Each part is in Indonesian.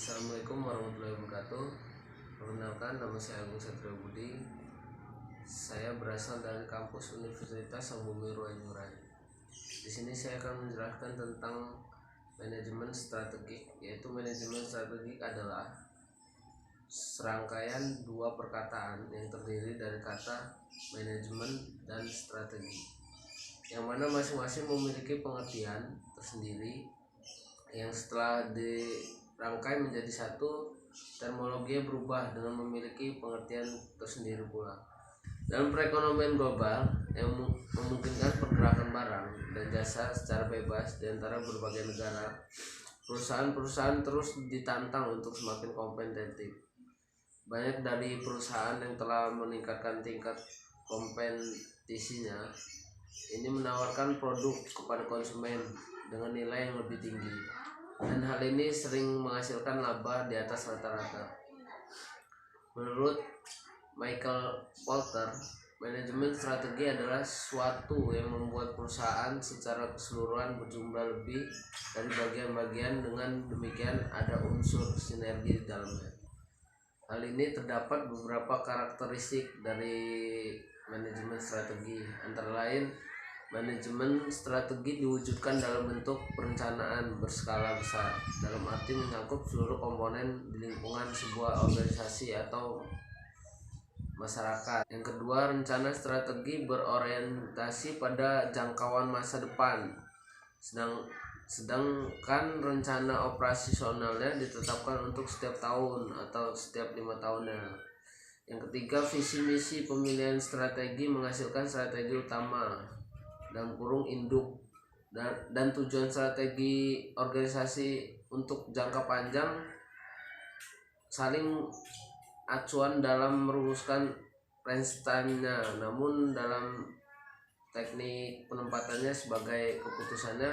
Assalamualaikum warahmatullahi wabarakatuh. Perkenalkan, nama saya Agung Satrio Budi. Saya berasal dari kampus Universitas Sambumi Ruwayurai. Di sini saya akan menjelaskan tentang manajemen strategik, yaitu manajemen strategik adalah serangkaian dua perkataan yang terdiri dari kata manajemen dan strategi, yang mana masing-masing memiliki pengertian tersendiri yang setelah dirangkai menjadi satu, terminologinya berubah dengan memiliki pengertian tersendiri pula. Dalam perekonomian global yang memungkinkan pergerakan barang dan jasa secara bebas di antara berbagai negara, perusahaan-perusahaan terus ditantang untuk semakin kompetitif. Banyak dari perusahaan yang telah meningkatkan tingkat kompetisinya ini menawarkan produk kepada konsumen dengan nilai yang lebih tinggi, dan hal ini sering menghasilkan laba di atas rata-rata. Menurut Michael Porter, manajemen strategi adalah suatu yang membuat perusahaan secara keseluruhan berjumlah lebih dari bagian-bagian, dengan demikian ada unsur sinergi di dalamnya. Hal ini terdapat beberapa karakteristik dari manajemen strategi, antara lain manajemen strategi diwujudkan dalam bentuk perencanaan berskala besar, dalam arti mencakup seluruh komponen di lingkungan sebuah organisasi atau masyarakat. Yang kedua, rencana strategi berorientasi pada jangkauan masa depan, sedangkan rencana operasionalnya ditetapkan untuk setiap tahun atau setiap 5 tahunnya. Yang ketiga, visi misi pemilihan strategi menghasilkan strategi utama (induk) dan tujuan strategi organisasi untuk jangka panjang saling acuan dalam merumuskan range time-nya. Namun dalam teknik penempatannya sebagai keputusannya,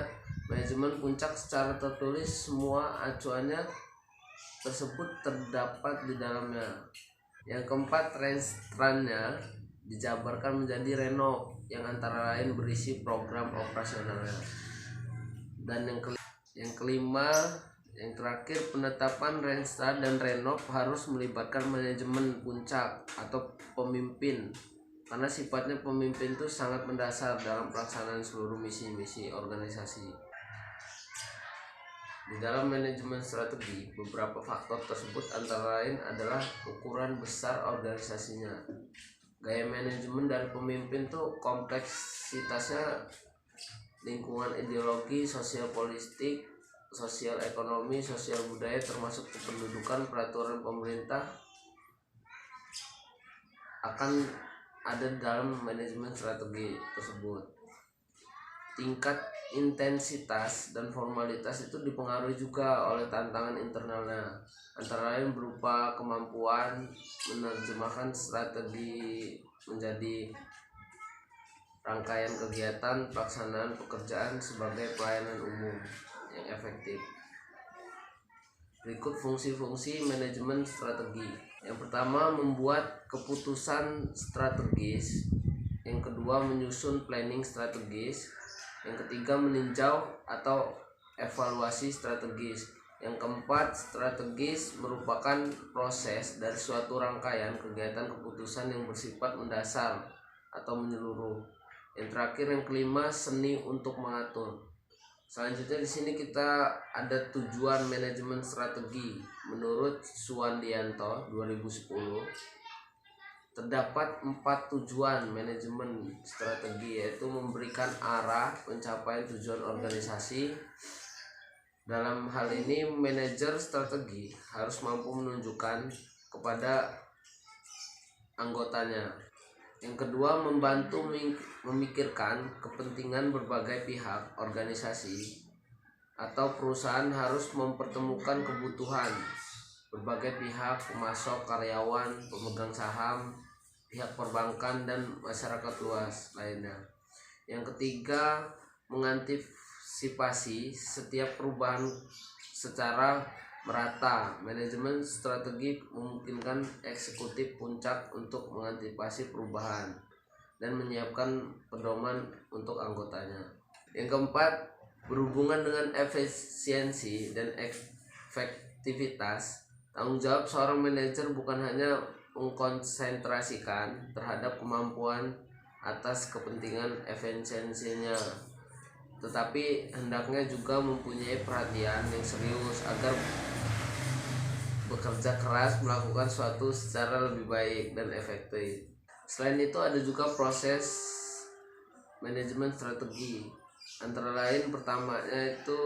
manajemen puncak secara tertulis semua acuannya tersebut terdapat di dalamnya. Yang keempat, range time-nya dijabarkan menjadi renov yang antara lain berisi program operasionalnya. Dan yang kelima, yang terakhir, penetapan range time dan renov harus melibatkan manajemen puncak atau pemimpin, karena sifatnya pemimpin itu sangat mendasar dalam pelaksanaan seluruh misi-misi organisasi. Di dalam manajemen strategi, beberapa faktor tersebut antara lain adalah ukuran besar organisasinya. Gaya manajemen dari pemimpin tuh kompleksitasnya, lingkungan ideologi, sosial politik, sosial ekonomi, sosial budaya, termasuk kependudukan, peraturan pemerintah akan ada dalam manajemen strategi tersebut. Tingkat intensitas dan formalitas itu dipengaruhi juga oleh tantangan internalnya, antara lain berupa kemampuan menerjemahkan strategi menjadi rangkaian kegiatan pelaksanaan pekerjaan sebagai pelayanan umum yang efektif. Berikut fungsi-fungsi manajemen strategi. Yang pertama, membuat keputusan strategis. Yang kedua, menyusun planning strategis. Yang ketiga, meninjau atau evaluasi strategis. Yang keempat, strategis merupakan proses dari suatu rangkaian kegiatan keputusan yang bersifat mendasar atau menyeluruh. Yang terakhir, yang kelima, seni untuk mengatur. Selanjutnya di sini kita ada tujuan manajemen strategi. Menurut Suwandianto 2010, terdapat 4 tujuan manajemen strategi, yaitu memberikan arah pencapaian tujuan organisasi. Dalam hal ini, manajer strategi harus mampu menunjukkan kepada anggotanya. Yang kedua, membantu memikirkan kepentingan berbagai pihak. Organisasi atau perusahaan harus mempertemukan kebutuhan berbagai pihak, pemasok, karyawan, pemegang saham, pihak perbankan, dan masyarakat luas lainnya. Yang ketiga, mengantisipasi setiap perubahan secara merata. Manajemen strategi memungkinkan eksekutif puncak untuk mengantisipasi perubahan dan menyiapkan pedoman untuk anggotanya. Yang keempat, berhubungan dengan efisiensi dan efektivitas efektivitas, tanggung jawab seorang manajer bukan hanya mengkonsentrasikan terhadap kemampuan atas kepentingan efisiensinya, tetapi hendaknya juga mempunyai perhatian yang serius agar bekerja keras melakukan suatu secara lebih baik dan efektif. Selain itu ada juga proses manajemen strategi. Antara lain pertamanya itu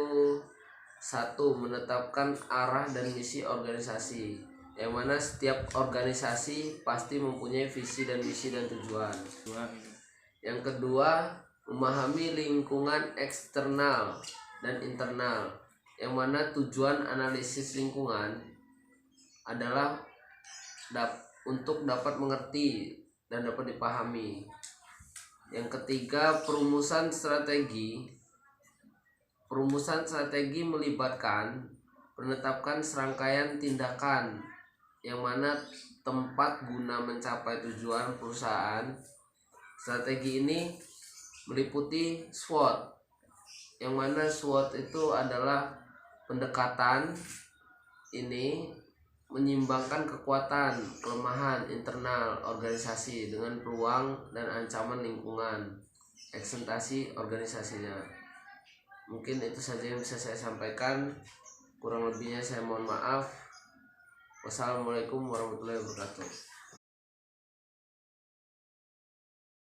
satu, menetapkan arah dan misi organisasi, yang mana setiap organisasi pasti mempunyai visi dan misi dan tujuan. Yang kedua, memahami lingkungan eksternal dan internal, yang mana tujuan analisis lingkungan adalah untuk dapat mengerti dan dapat dipahami. Yang ketiga, perumusan strategi. Perumusan strategi melibatkan menetapkan serangkaian tindakan yang mana tempat guna mencapai tujuan perusahaan. Strategi ini meliputi SWOT, yang mana SWOT itu adalah pendekatan ini menyimbangkan kekuatan, kelemahan internal organisasi dengan peluang dan ancaman lingkungan eksentasi organisasinya. Mungkin itu saja yang bisa saya sampaikan, kurang lebihnya saya mohon maaf. Wassalamualaikum warahmatullahi wabarakatuh.